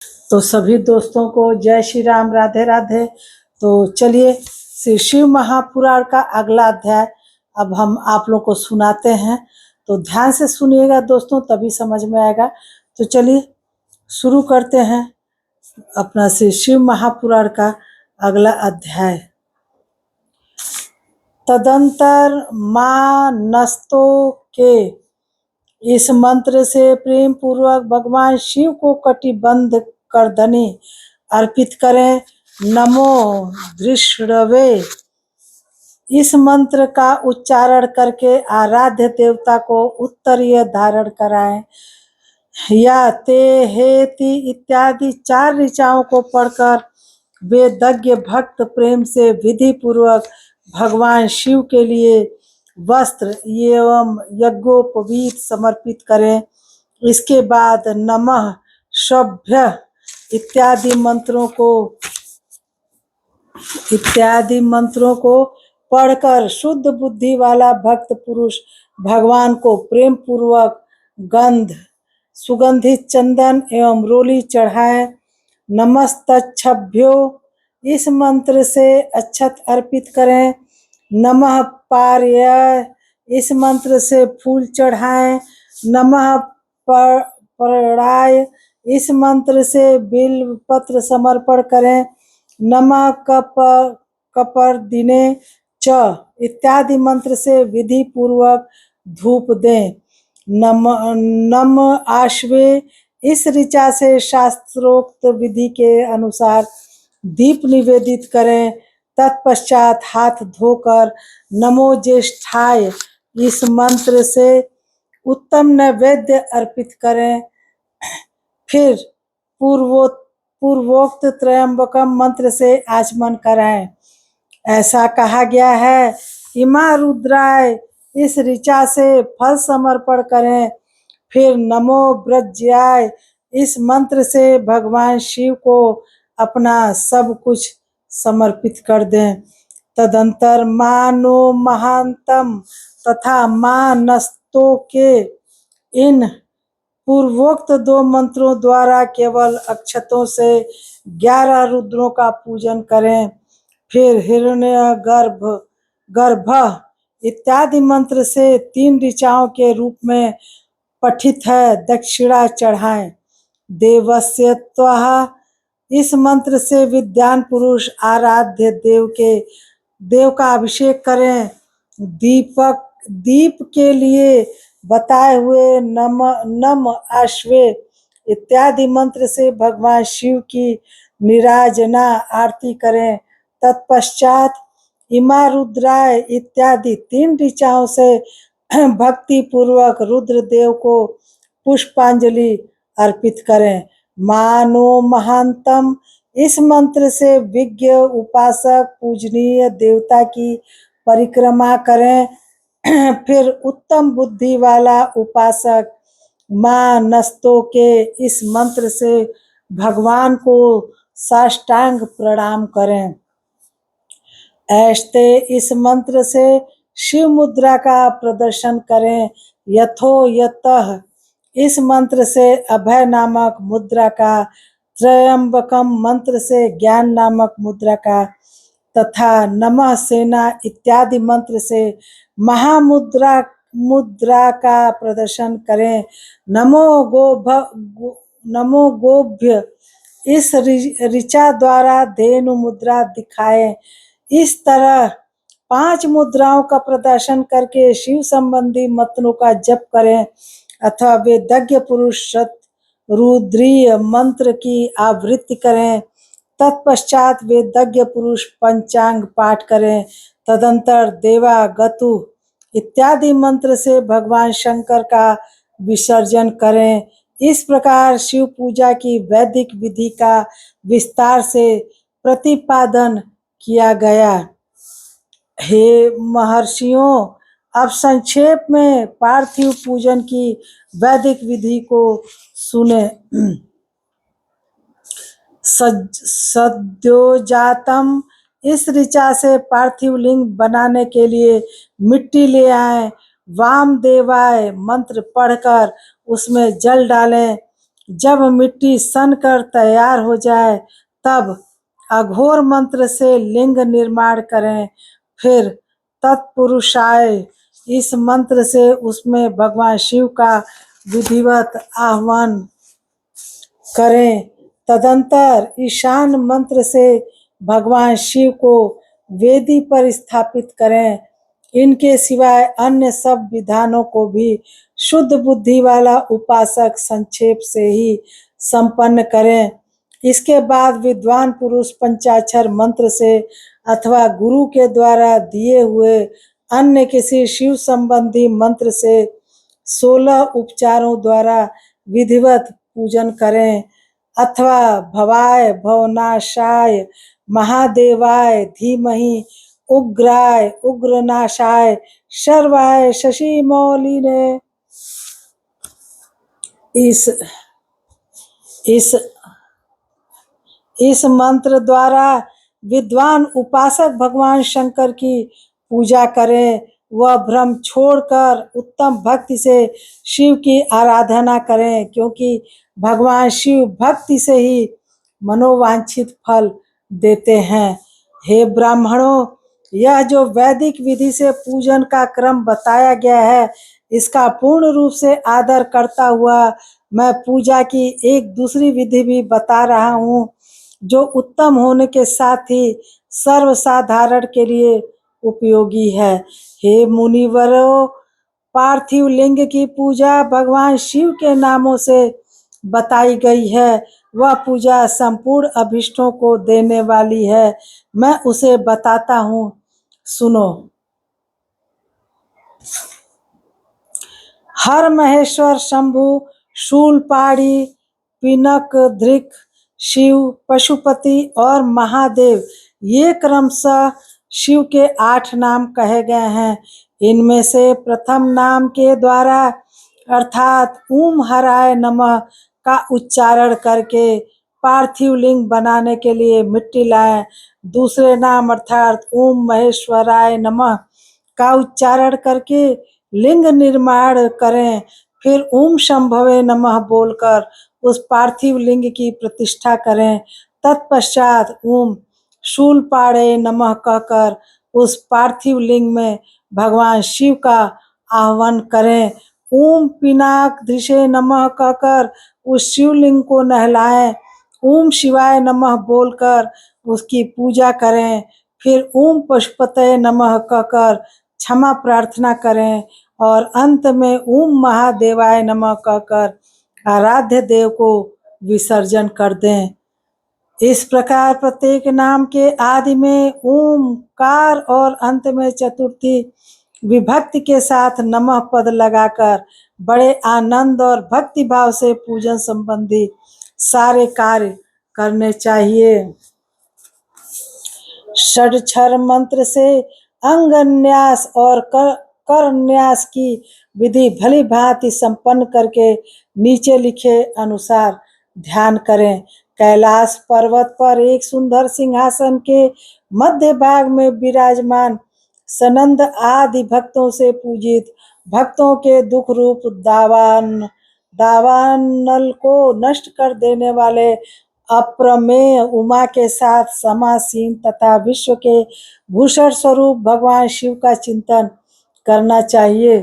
तो सभी दोस्तों को जय श्री राम, राधे राधे। तो चलिए श्री शिव महापुराण का अगला अध्याय अब हम आप लोग को सुनाते हैं। तो ध्यान से सुनिएगा दोस्तों, तभी समझ में आएगा। तो चलिए शुरू करते हैं अपना श्री शिव महापुराण का अगला अध्याय। तदंतर मानस्तो के इस मंत्र से प्रेम पूर्वक भगवान शिव को कटिबंध कर धनी अर्पित करें। नमो धृष्णवे। इस मंत्र का उच्चारण करके आराध्य देवता को उत्तरीय धारण कराएं। या ते हेति इत्यादि 4 ऋचाओं को पढ़कर वेदज्ञ भक्त प्रेम से विधि पूर्वक भगवान शिव के लिए वस्त्र एवं यज्ञोपवीत समर्पित करें। इसके बाद नमः सभ्य इत्यादि मंत्रों को पढ़कर शुद्ध बुद्धि वाला भक्त पुरुष भगवान को प्रेम पूर्वक गंध, सुगंधित चंदन एवं रोली चढ़ाए। नमस्तच्छभ्यो। इस मंत्र से अक्षत अर्पित करें। नमः पार्य। इस मंत्र से फूल चढ़ाएं। नमः पर्णाय। इस मंत्र से बिल्व पत्र समर्पण करें। नमः कपर्दिने च इत्यादि मंत्र से विधि पूर्वक धूप दें। नम आश्वे। इस ऋचा से शास्त्रोक्त विधि के अनुसार दीप निवेदित करें। तत्पश्चात हाथ धोकर नमो ज्येष्ठाय इस मंत्र से उत्तम नैवेद्य अर्पित करें। फिर पूर्वोक्त त्रयंबकम मंत्र से आचमन कराएं। ऐसा कहा गया है। इमा रुद्राय। इस ऋचा से फल समर्पण करें। फिर नमो ब्रज्याय। इस मंत्र से भगवान शिव को अपना सब कुछ समर्पित कर दें। तदंतर मानो महांतम तथा मानस्तो के इन पूर्वोक्त 2 मंत्रों द्वारा केवल अक्षतों से 11 रुद्रों का पूजन करें। फिर गर्भ इत्यादि मंत्र से 3 ऋचाओं के रूप में पठित है दक्षिणा चढ़ाएं। देवस्य त्वः। इस मंत्र से विद्वान पुरुष आराध्य देव का अभिषेक करें। दीप के लिए बताए हुए नम आश्वे इत्यादि मंत्र से भगवान शिव की निराजना आरती करें। तत्पश्चात इमा रुद्राय इत्यादि 3 ऋचाओं से भक्ति पूर्वक रुद्रदेव को पुष्पांजलि अर्पित करें। मानो महांतम। इस मंत्र से विज्ञ उपासक पूजनीय देवता की परिक्रमा करें। फिर उत्तम बुद्धि वाला उपासक मानस्तो के इस मंत्र से भगवान को साष्टांग प्रणाम करें। ऐसे इस मंत्र से शिव मुद्रा का प्रदर्शन करें। यथो यतः। इस मंत्र से अभय नामक मुद्रा का, त्रयंबकम मंत्र से ज्ञान नामक मुद्रा का तथा नमः सेना इत्यादि मंत्र से महामुद्रा का प्रदर्शन करें। नमो गोभ्य। इस ऋचा द्वारा धेनु मुद्रा दिखाएं। इस तरह 5 मुद्राओं का प्रदर्शन करके शिव संबंधी मंत्रों का जप करें अथवा वेदज्ञ पुरुष रुद्रीय मंत्र की आवृत्ति करें। तत्पश्चात वेदज्ञ पुरुष पंचांग पाठ करें। तदंतर देवा गतु इत्यादि मंत्र से भगवान शंकर का विसर्जन करें। इस प्रकार शिव पूजा की वैदिक विधि का विस्तार से प्रतिपादन किया गया। हे महर्षियों, अब संक्षेप में पार्थिव पूजन की वैदिक विधि को सुने। सद्योजातम। इस ऋचा से पार्थिव लिंग बनाने के लिए मिट्टी ले आए। वामदेवाय मंत्र पढ़कर उसमें जल डालें। जब मिट्टी सन कर तैयार हो जाए तब अघोर मंत्र से लिंग निर्माण करें। फिर तत्पुरुषाय इस मंत्र से उसमें भगवान शिव का विधिवत आह्वान करें। तदंतर ईशान मंत्र से भगवान शिव को वेदी पर स्थापित करें। इनके सिवाय अन्य सब विधानों को भी शुद्ध बुद्धि वाला उपासक संक्षेप से ही संपन्न करें। इसके बाद विद्वान पुरुष पंचाक्षर मंत्र से अथवा गुरु के द्वारा दिए हुए अन्य किसी शिव संबंधी मंत्र से 16 उपचारों द्वारा विधिवत पूजन करें। अथवा भवाय भवनाशाय महादेवाय धीमहि उग्राय उग्रनाशाय सर्वाय शशि मौलिने इस मंत्र द्वारा विद्वान उपासक भगवान शंकर की पूजा करें। वह भ्रम छोड़कर उत्तम भक्ति से शिव की आराधना करें, क्योंकि भगवान शिव भक्ति से ही मनोवांछित फल देते हैं। हे ब्राह्मणों, यह जो वैदिक विधि से पूजन का क्रम बताया गया है, इसका पूर्ण रूप से आदर करता हुआ मैं पूजा की एक दूसरी विधि भी बता रहा हूँ, जो उत्तम होने के साथ ही सर्वसाधारण के लिए उपयोगी है। हे मुनिवरों, पार्थिव लिंग की पूजा भगवान शिव के नामों से बताई गई है। वह पूजा संपूर्ण अभिष्टों को देने वाली है। मैं उसे बताता हूँ, सुनो। हर महेश्वर शंभु शूलपाणी पिनक धृक शिव पशुपति और महादेव, ये क्रमशः शिव के 8 नाम कहे गए हैं। इनमें से प्रथम नाम के द्वारा अर्थात ओम हराय नमः का उच्चारण करके पार्थिव लिंग बनाने के लिए मिट्टी लाएं। दूसरे नाम अर्थात ओम महेश्वराय नमः का उच्चारण करके लिंग निर्माण करें। फिर ओम शंभवे नमः बोलकर उस पार्थिव लिंग की प्रतिष्ठा करें। तत्पश्चात ओम शूलपाणे नमः कहकर उस पार्थिव लिंग में भगवान शिव का आह्वान करें। ओम पिनाक धृषे नमः कहकर उस शिवलिंग को नहलाएं। ओम शिवाय नमः बोलकर उसकी पूजा करें। फिर ओम पशुपतये नमः कहकर क्षमा प्रार्थना करें और अंत में ओम महादेवाय नमः कहकर आराध्य देव को विसर्जन कर दें। इस प्रकार प्रत्येक नाम के आदि में ओमकार और अंत में चतुर्थी विभक्ति के साथ नमः पद लगाकर बड़े आनंद और भक्ति भाव से पूजन संबंधी सारे कार्य करने चाहिए। षडक्षर मंत्र से अंगन्यास और करन्यास की विधि भली भांति संपन्न करके नीचे लिखे अनुसार ध्यान करें। कैलाश पर्वत पर एक सुंदर सिंहासन के मध्य भाग में विराजमान सनंद आदि भक्तों से पूजित भक्तों के दुख रूप दावानल को नष्ट कर देने वाले अप्रमेय उमा के साथ समासीन तथा विश्व के भूषण स्वरूप भगवान शिव का चिंतन करना चाहिए।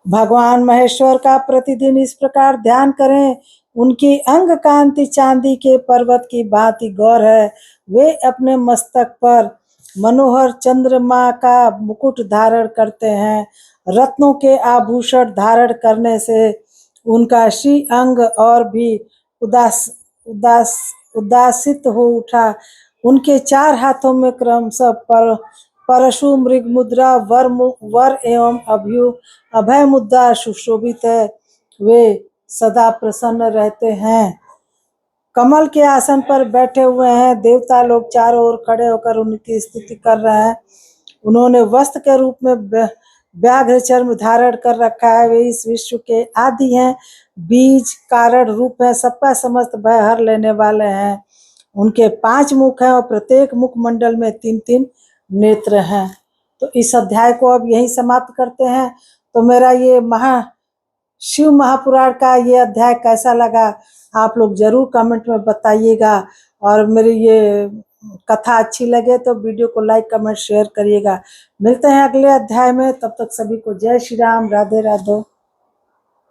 भगवान महेश्वर का प्रतिदिन इस प्रकार ध्यान करें। उनकी अंग कांति चांदी के पर्वत की भांति गौर है। वे अपने मस्तक पर मनोहर चंद्रमा का मुकुट धारण करते हैं। रत्नों के आभूषण धारण करने से उनका श्री अंग और भी उदासित हो उठा। उनके 4 हाथों में क्रमशः परशु मृग मुद्रा वर एवं अभय मुद्रा सुशोभित है। वे सदा प्रसन्न रहते हैं। कमल के आसन पर बैठे हुए हैं। देवता लोग चारों ओर खड़े होकर उनकी स्तुति कर रहे हैं। उन्होंने वस्त्र के रूप में व्याघ्र चर्म धारण कर रखा है। वे इस विश्व के आदि हैं, बीज कारण रूप है, सबका समस्त भय हर लेने वाले हैं। उनके 5 मुख हैं और प्रत्येक मुख मंडल में 3-3 नेत्र हैं। तो इस अध्याय को अब यहीं समाप्त करते हैं। तो मेरा ये शिव महापुराण का ये अध्याय कैसा लगा आप लोग जरूर कमेंट में बताइएगा। और मेरी ये कथा अच्छी लगे तो वीडियो को लाइक कमेंट शेयर करिएगा। मिलते हैं अगले अध्याय में, तब तक सभी को जय श्री राम, राधे राधे।